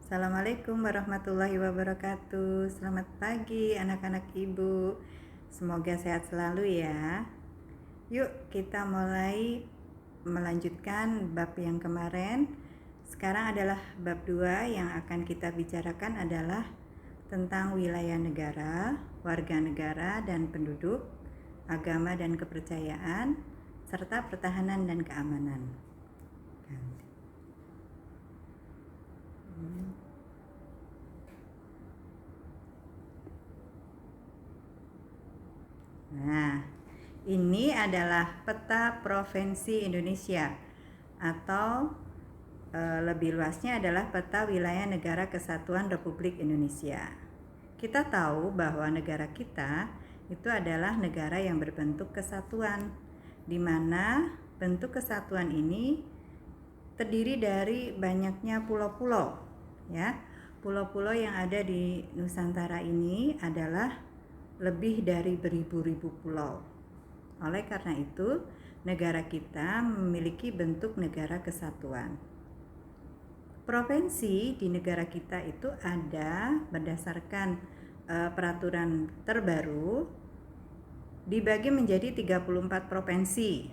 Assalamualaikum warahmatullahi wabarakatuh. Selamat pagi anak-anak ibu. Semoga sehat selalu ya. Yuk kita mulai melanjutkan bab yang kemarin. Sekarang adalah bab 2 yang akan kita bicarakan adalah tentang wilayah negara, warga negara dan penduduk, agama dan kepercayaan, serta pertahanan dan keamanan. Nah, ini adalah peta provinsi Indonesia atau lebih luasnya adalah peta wilayah negara kesatuan Republik Indonesia. Kita tahu bahwa negara kita itu adalah negara yang berbentuk kesatuan, di mana bentuk kesatuan ini terdiri dari banyaknya pulau-pulau, ya. Pulau-pulau yang ada di Nusantara ini adalah lebih dari beribu-ribu pulau. Oleh karena itu, negara kita memiliki bentuk negara kesatuan. Provinsi di negara kita itu ada berdasarkan peraturan terbaru dibagi menjadi 34 provinsi,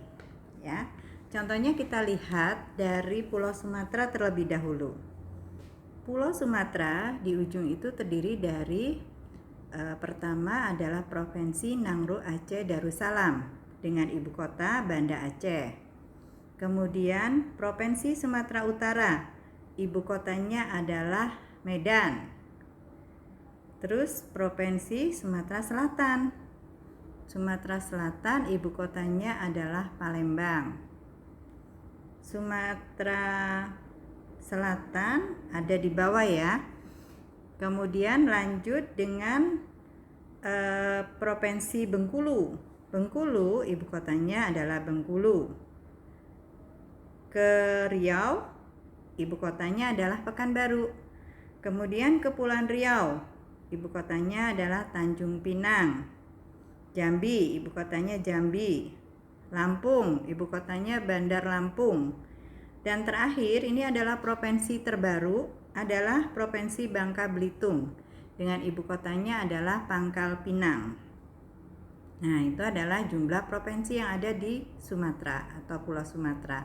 ya. Contohnya kita lihat dari Pulau Sumatera terlebih dahulu. Pulau Sumatera di ujung itu terdiri dari pertama adalah Provinsi Nangro Aceh Darussalam dengan ibu kota Banda Aceh. Kemudian Provinsi Sumatera Utara, ibu kotanya adalah Medan. Terus Provinsi Sumatera Selatan. Sumatera Selatan ibu kotanya adalah Palembang. Sumatera Selatan ada di bawah ya. Kemudian lanjut dengan Provinsi Bengkulu. Bengkulu ibu kotanya adalah Bengkulu. Ke Riau, ibu kotanya adalah Pekanbaru. Kemudian Kepulauan Riau, ibu kotanya adalah Tanjung Pinang. Jambi, ibu kotanya Jambi. Lampung, ibu kotanya Bandar Lampung. Dan terakhir ini adalah provinsi terbaru adalah Provinsi Bangka Belitung dengan ibu kotanya adalah Pangkal Pinang. Nah, itu adalah jumlah provinsi yang ada di Sumatera atau Pulau Sumatera.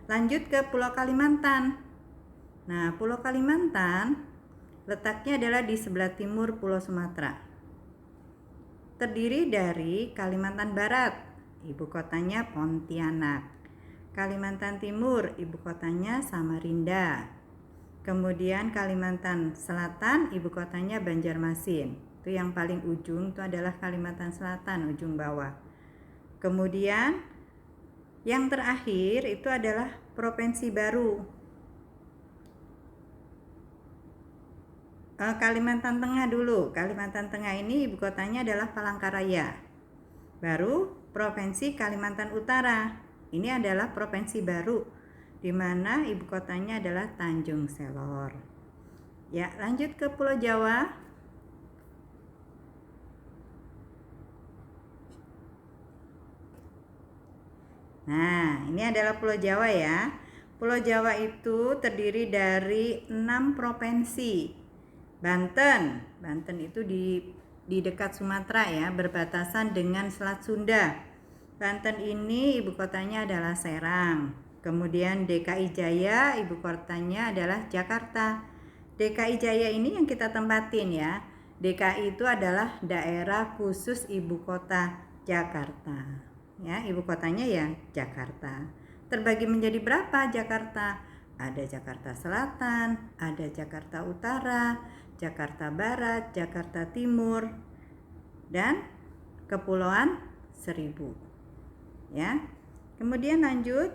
Lanjut ke Pulau Kalimantan. Nah, Pulau Kalimantan letaknya adalah di sebelah timur Pulau Sumatera. Terdiri dari Kalimantan Barat, ibu kotanya Pontianak. Kalimantan Timur, ibu kotanya Samarinda. Kemudian Kalimantan Selatan, ibu kotanya Banjarmasin. Itu yang paling ujung itu adalah Kalimantan Selatan, ujung bawah. Kemudian yang terakhir itu adalah provinsi baru. Kalimantan Tengah dulu. Kalimantan Tengah ini ibu kotanya adalah Palangkaraya. Baru Provinsi Kalimantan Utara. Ini adalah provinsi baru di mana ibu kotanya adalah Tanjung Selor. Ya, lanjut ke Pulau Jawa. Nah, ini adalah Pulau Jawa ya. Pulau Jawa itu terdiri dari 6 provinsi. Banten itu di dekat Sumatera ya, berbatasan dengan Selat Sunda. Banten ini ibu kotanya adalah Serang. Kemudian DKI Jaya ibu kotanya adalah Jakarta. DKI Jaya ini yang kita tempatin ya. DKI itu adalah daerah khusus ibu kota Jakarta. Ya, ibu kotanya ya Jakarta. Terbagi menjadi berapa Jakarta? Ada Jakarta Selatan, ada Jakarta Utara, Jakarta Barat, Jakarta Timur, dan Kepulauan Seribu. Ya. Kemudian lanjut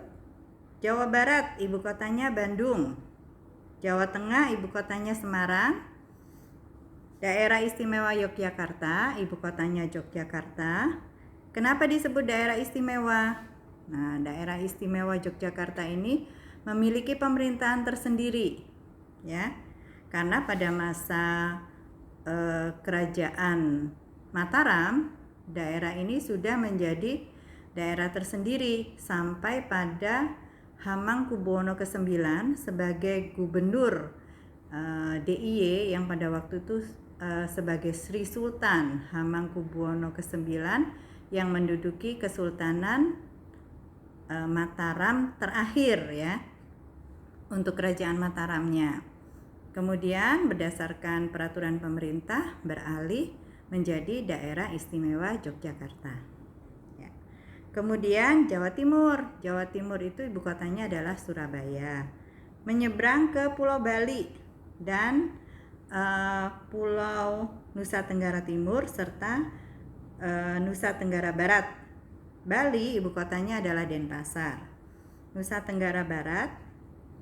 Jawa Barat, ibu kotanya Bandung. Jawa Tengah, ibu kotanya Semarang. Daerah Istimewa Yogyakarta, ibu kotanya Yogyakarta. Kenapa disebut daerah istimewa? Nah, daerah istimewa Yogyakarta ini memiliki pemerintahan tersendiri, ya. Karena pada masa kerajaan Mataram, daerah ini sudah menjadi daerah tersendiri sampai pada Hamengkubuwono ke-9 sebagai gubernur DIY yang pada waktu itu sebagai Sri Sultan Hamengkubuwono ke-9 yang menduduki Kesultanan Mataram terakhir ya, untuk kerajaan Mataramnya. Kemudian berdasarkan peraturan pemerintah beralih menjadi Daerah Istimewa Yogyakarta. Ya. Kemudian Jawa Timur. Jawa Timur itu ibu kotanya adalah Surabaya. Menyeberang ke Pulau Bali dan Pulau Nusa Tenggara Timur serta Nusa Tenggara Barat. Bali ibu kotanya adalah Denpasar. Nusa Tenggara Barat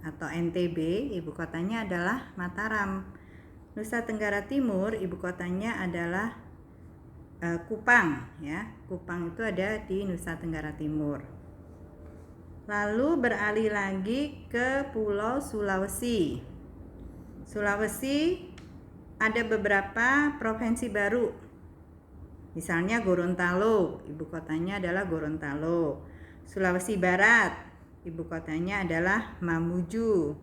atau NTB ibu kotanya adalah Mataram. Nusa Tenggara Timur ibu kotanya adalah Kupang ya. Kupang itu ada di Nusa Tenggara Timur. Lalu beralih lagi ke Pulau Sulawesi. Sulawesi ada beberapa provinsi baru. Misalnya Gorontalo, ibu kotanya adalah Gorontalo. Sulawesi Barat, ibu kotanya adalah Mamuju.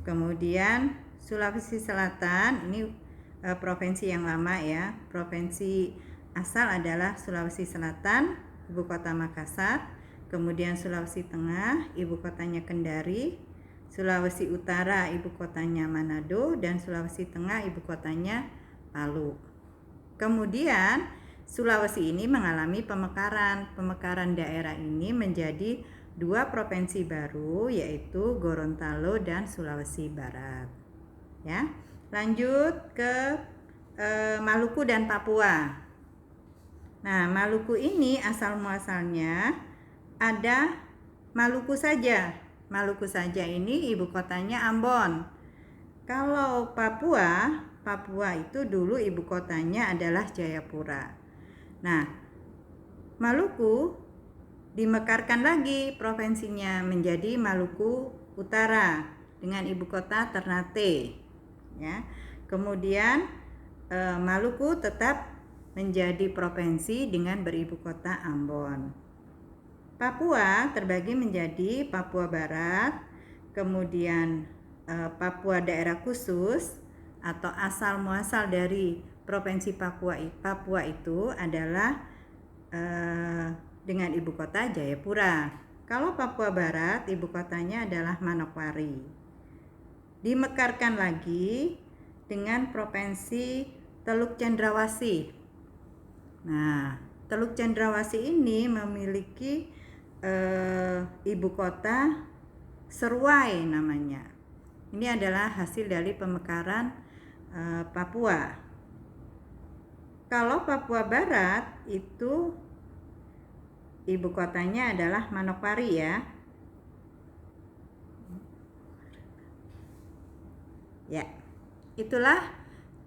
Kemudian Sulawesi Selatan, ini provinsi yang lama ya. Provinsi asal adalah Sulawesi Selatan, ibu kota Makassar. Kemudian Sulawesi Tengah, ibu kotanya Kendari. Sulawesi Utara, ibu kotanya Manado. Dan Sulawesi Tengah, ibu kotanya Palu. Kemudian Sulawesi ini mengalami pemekaran. Pemekaran daerah ini menjadi 2 provinsi baru, yaitu Gorontalo dan Sulawesi Barat. Ya, lanjut ke Maluku dan Papua. Nah, Maluku ini asal muasalnya ada Maluku saja. Maluku saja ini ibu kotanya Ambon. Kalau Papua itu dulu ibu kotanya adalah Jayapura. Nah, Maluku dimekarkan lagi provinsinya menjadi Maluku Utara dengan ibu kota Ternate. Ya. Kemudian Maluku tetap menjadi provinsi dengan beribu kota Ambon. Papua terbagi menjadi Papua Barat, kemudian Papua Daerah Khusus atau asal muasal dari provinsi Papua itu adalah dengan ibu kota Jayapura. Kalau Papua Barat ibu kotanya adalah Manokwari. Dimekarkan lagi dengan provinsi Teluk Cendrawasih. Nah, Teluk Cendrawasih ini memiliki ibu kota Seruai namanya. Ini adalah hasil dari pemekaran Papua. Kalau Papua Barat itu ibu kotanya adalah Manokwari ya. Ya, itulah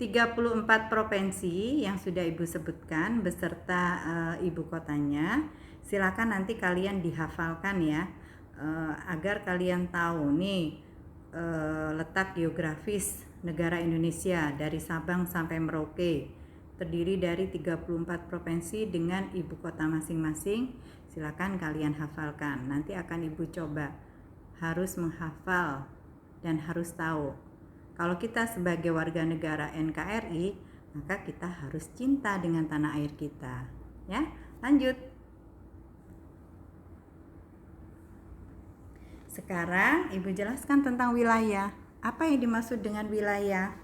34 provinsi yang sudah Ibu sebutkan beserta ibu kotanya. Silakan nanti kalian dihafalkan ya, agar kalian tahu nih letak geografis negara Indonesia dari Sabang sampai Merauke. Terdiri dari 34 provinsi dengan ibu kota masing-masing. Silakan kalian hafalkan. Nanti akan Ibu coba. Harus menghafal dan harus tahu. Kalau kita sebagai warga negara NKRI, maka kita harus cinta dengan tanah air kita. Ya, lanjut. Sekarang Ibu jelaskan tentang wilayah. Apa yang dimaksud dengan wilayah?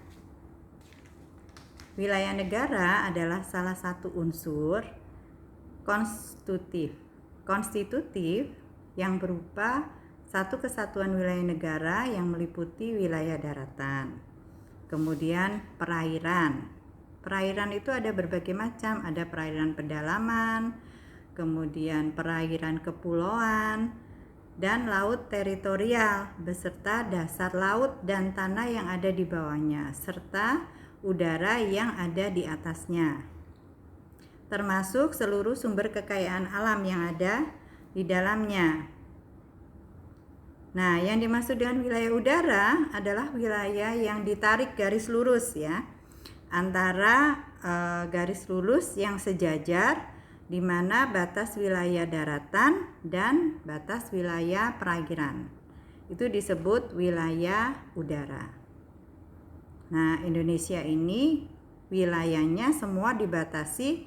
Wilayah negara adalah salah satu unsur konstitutif yang berupa satu kesatuan wilayah negara yang meliputi wilayah daratan. Kemudian perairan. Perairan itu ada berbagai macam, ada perairan pedalaman, kemudian perairan kepulauan, dan laut teritorial beserta dasar laut dan tanah yang ada di bawahnya, serta udara yang ada di atasnya, termasuk seluruh sumber kekayaan alam yang ada di dalamnya. Nah, yang dimaksud dengan wilayah udara adalah wilayah yang ditarik garis lurus ya, antara garis lurus yang sejajar di mana batas wilayah daratan dan batas wilayah perairan. Itu disebut wilayah udara. Nah, Indonesia ini wilayahnya semua dibatasi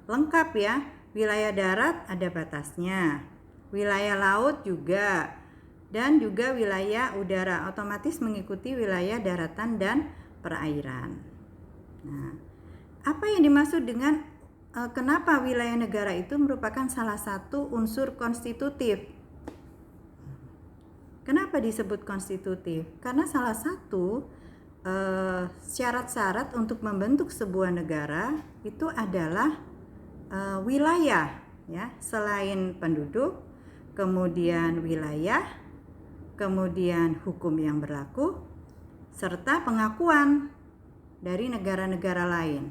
lengkap ya. Wilayah darat ada batasnya, wilayah laut juga, dan juga wilayah udara otomatis mengikuti wilayah daratan dan perairan. Nah, apa yang dimaksud dengan kenapa wilayah negara itu merupakan salah satu unsur konstitutif? Kenapa disebut konstitutif? Karena salah satu syarat-syarat untuk membentuk sebuah negara itu adalah wilayah, ya, selain penduduk, kemudian wilayah, kemudian hukum yang berlaku, serta pengakuan dari negara-negara lain.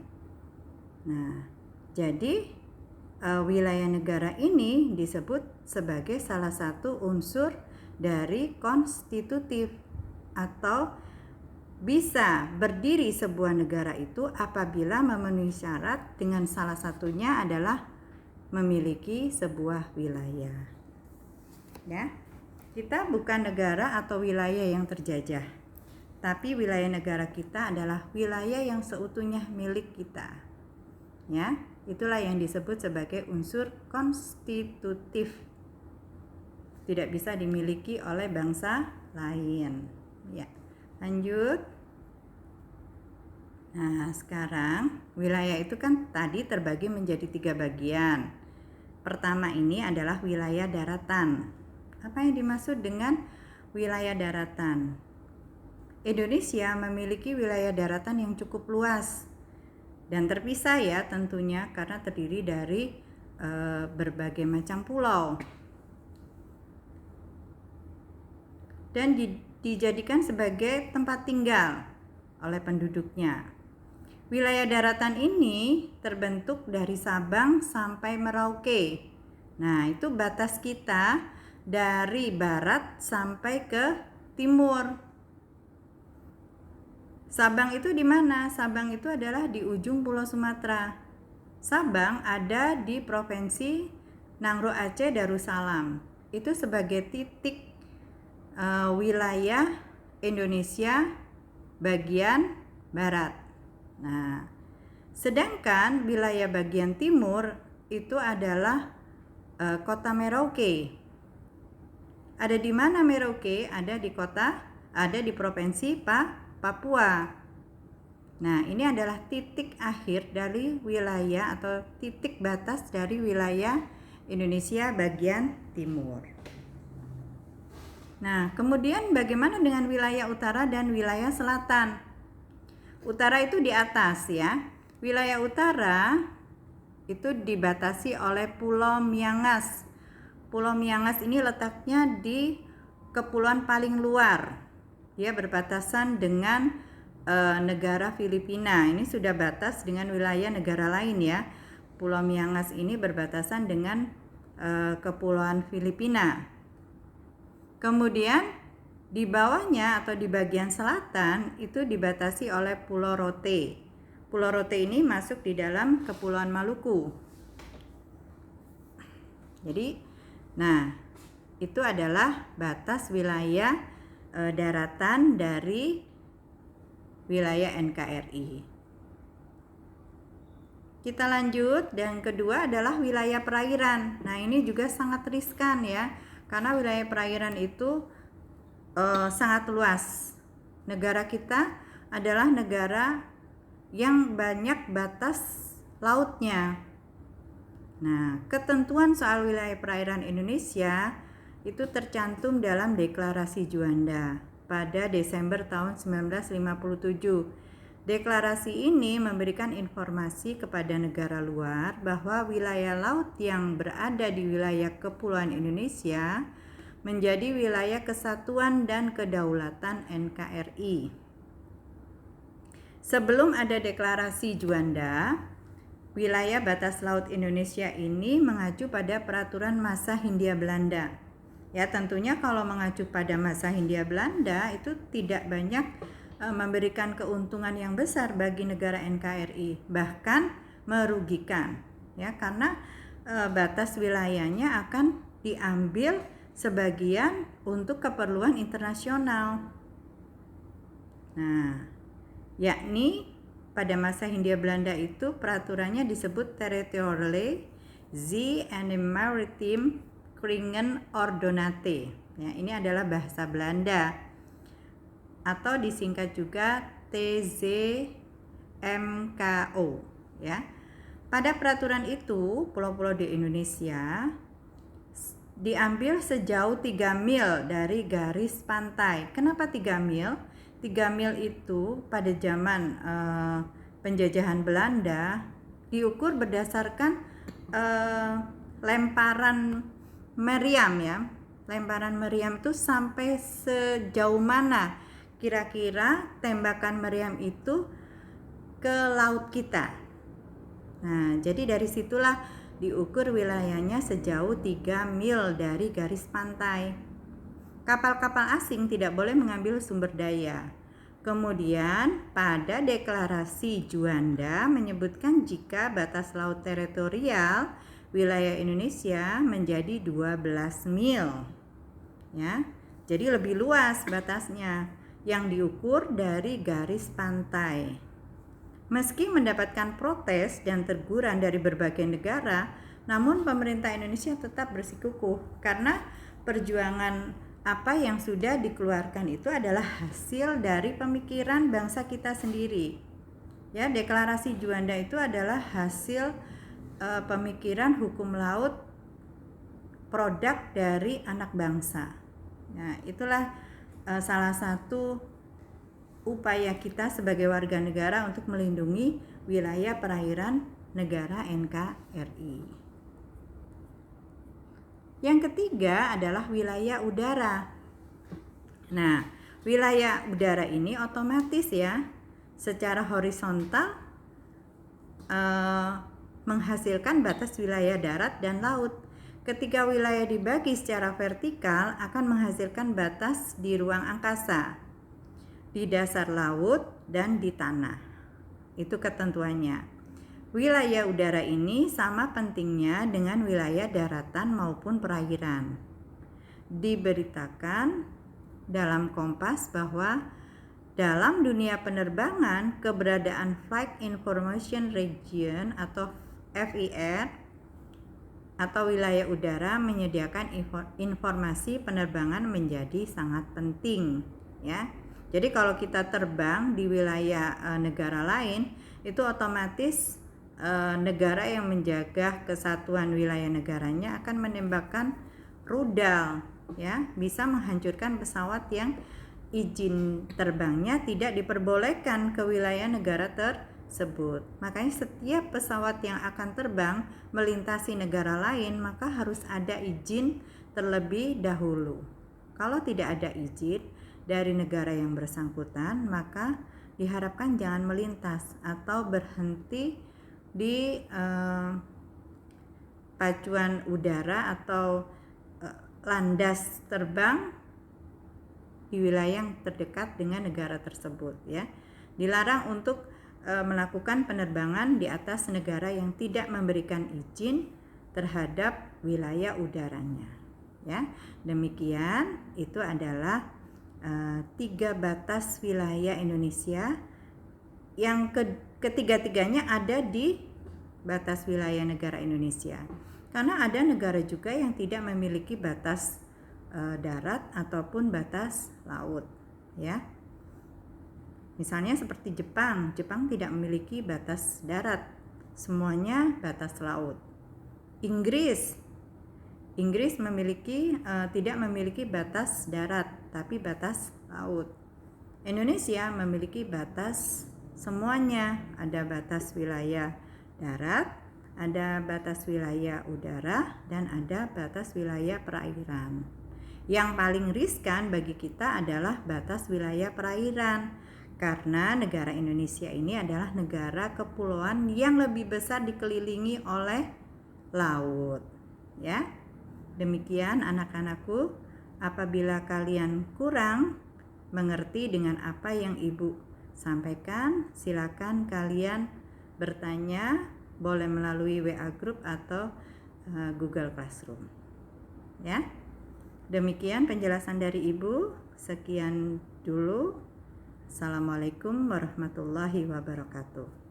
Nah, jadi wilayah negara ini disebut sebagai salah satu unsur dari konstitutif, atau bisa berdiri sebuah negara itu apabila memenuhi syarat, dengan salah satunya adalah memiliki sebuah wilayah. Ya, kita bukan negara atau wilayah yang terjajah, tapi wilayah negara kita adalah wilayah yang seutuhnya milik kita. Ya, itulah yang disebut sebagai unsur konstitutif. Tidak bisa dimiliki oleh bangsa lain. Ya. Lanjut. Nah, sekarang wilayah itu kan tadi terbagi menjadi 3 bagian. Pertama ini adalah wilayah daratan. Apa yang dimaksud dengan wilayah daratan? Indonesia memiliki wilayah daratan yang cukup luas dan terpisah ya tentunya, karena terdiri dari berbagai macam pulau. Dan dijadikan sebagai tempat tinggal oleh penduduknya. Wilayah daratan ini terbentuk dari Sabang sampai Merauke. Nah, itu batas kita dari barat sampai ke timur. Sabang itu di mana? Sabang itu adalah di ujung Pulau Sumatera. Sabang ada di Provinsi Nangro Aceh Darussalam. Itu sebagai titik wilayah Indonesia bagian barat. Nah, sedangkan wilayah bagian timur itu adalah kota Merauke. Ada di mana Merauke? Ada di Provinsi Papua. Nah, ini adalah titik akhir dari wilayah atau titik batas dari wilayah Indonesia bagian timur. Nah, kemudian bagaimana dengan wilayah utara dan wilayah selatan? Utara itu di atas ya. Wilayah utara itu dibatasi oleh Pulau Miangas. Pulau Miangas ini letaknya di kepulauan paling luar. Dia berbatasan dengan negara Filipina. Ini sudah batas dengan wilayah negara lain ya. Pulau Miangas ini berbatasan dengan kepulauan Filipina. Kemudian di bawahnya atau di bagian selatan itu dibatasi oleh Pulau Rote. Pulau Rote ini masuk di dalam Kepulauan Maluku. Jadi, nah, itu adalah batas wilayah daratan dari wilayah NKRI. Kita lanjut, dan kedua adalah wilayah perairan. Nah, ini juga sangat riskan ya. Karena wilayah perairan itu sangat luas. Negara kita adalah negara yang banyak batas lautnya. Nah, ketentuan soal wilayah perairan Indonesia itu tercantum dalam Deklarasi Juanda pada Desember tahun 1957. Deklarasi ini memberikan informasi kepada negara luar bahwa wilayah laut yang berada di wilayah Kepulauan Indonesia menjadi wilayah kesatuan dan kedaulatan NKRI. Sebelum ada Deklarasi Juanda, wilayah batas laut Indonesia ini mengacu pada peraturan masa Hindia Belanda. Ya, tentunya kalau mengacu pada masa Hindia Belanda itu tidak banyak memberikan keuntungan yang besar bagi negara NKRI, bahkan merugikan ya, karena batas wilayahnya akan diambil sebagian untuk keperluan internasional. Nah, yakni pada masa Hindia Belanda itu peraturannya disebut Territoriale Zee en Maritime Kringen Ordonnate. Ya, ini adalah bahasa Belanda atau disingkat juga TZMKO, ya. Pada peraturan itu, pulau-pulau di Indonesia diambil sejauh 3 mil dari garis pantai. Kenapa 3 mil? 3 mil itu pada zaman penjajahan Belanda diukur berdasarkan lemparan meriam, ya. Lemparan meriam itu sampai sejauh mana kira-kira tembakan meriam itu ke laut kita. Nah, jadi dari situlah diukur wilayahnya sejauh 3 mil dari garis pantai. Kapal-kapal asing tidak boleh mengambil sumber daya. Kemudian pada deklarasi Juanda menyebutkan jika batas laut teritorial wilayah Indonesia menjadi 12 mil. Ya. Jadi lebih luas batasnya yang diukur dari garis pantai. Meski mendapatkan protes dan teguran dari berbagai negara, namun pemerintah Indonesia tetap bersikukuh karena perjuangan apa yang sudah dikeluarkan itu adalah hasil dari pemikiran bangsa kita sendiri. Ya, deklarasi Juanda itu adalah hasil pemikiran hukum laut produk dari anak bangsa. Nah, itulah salah satu upaya kita sebagai warga negara untuk melindungi wilayah perairan negara NKRI. Yang ketiga adalah wilayah udara. Nah, wilayah udara ini otomatis ya secara horizontal menghasilkan batas wilayah darat dan laut. Ketika wilayah dibagi secara vertikal akan menghasilkan batas di ruang angkasa, di dasar laut dan di tanah. Itu ketentuannya. Wilayah udara ini sama pentingnya dengan wilayah daratan maupun perairan. Diberitakan dalam Kompas bahwa dalam dunia penerbangan, keberadaan Flight Information Region atau FIR atau wilayah udara menyediakan informasi penerbangan menjadi sangat penting, ya. Jadi kalau kita terbang di wilayah negara lain, itu otomatis negara yang menjaga kesatuan wilayah negaranya akan menembakkan rudal, ya, bisa menghancurkan pesawat yang izin terbangnya tidak diperbolehkan ke wilayah negara tersebut. Makanya setiap pesawat yang akan terbang melintasi negara lain maka harus ada izin terlebih dahulu. Kalau tidak ada izin dari negara yang bersangkutan, maka diharapkan jangan melintas atau berhenti di pacuan udara atau landas terbang di wilayah yang terdekat dengan negara tersebut, ya. Dilarang untuk melakukan penerbangan di atas negara yang tidak memberikan izin terhadap wilayah udaranya, ya. Demikian, itu adalah 3 batas wilayah Indonesia yang ketiga-tiganya ada di batas wilayah negara Indonesia. Karena ada negara juga yang tidak memiliki batas darat ataupun batas laut, ya. Misalnya seperti Jepang tidak memiliki batas darat, semuanya batas laut. Inggris memiliki tidak memiliki batas darat, tapi batas laut. Indonesia memiliki batas semuanya, ada batas wilayah darat, ada batas wilayah udara, dan ada batas wilayah perairan. Yang paling riskan bagi kita adalah batas wilayah perairan, karena negara Indonesia ini adalah negara kepulauan yang lebih besar dikelilingi oleh laut, ya. Demikian anak-anakku, apabila kalian kurang mengerti dengan apa yang Ibu sampaikan, silakan kalian bertanya, boleh melalui WA Group atau Google Classroom, ya. Demikian penjelasan dari Ibu. Sekian dulu. Assalamualaikum warahmatullahi wabarakatuh.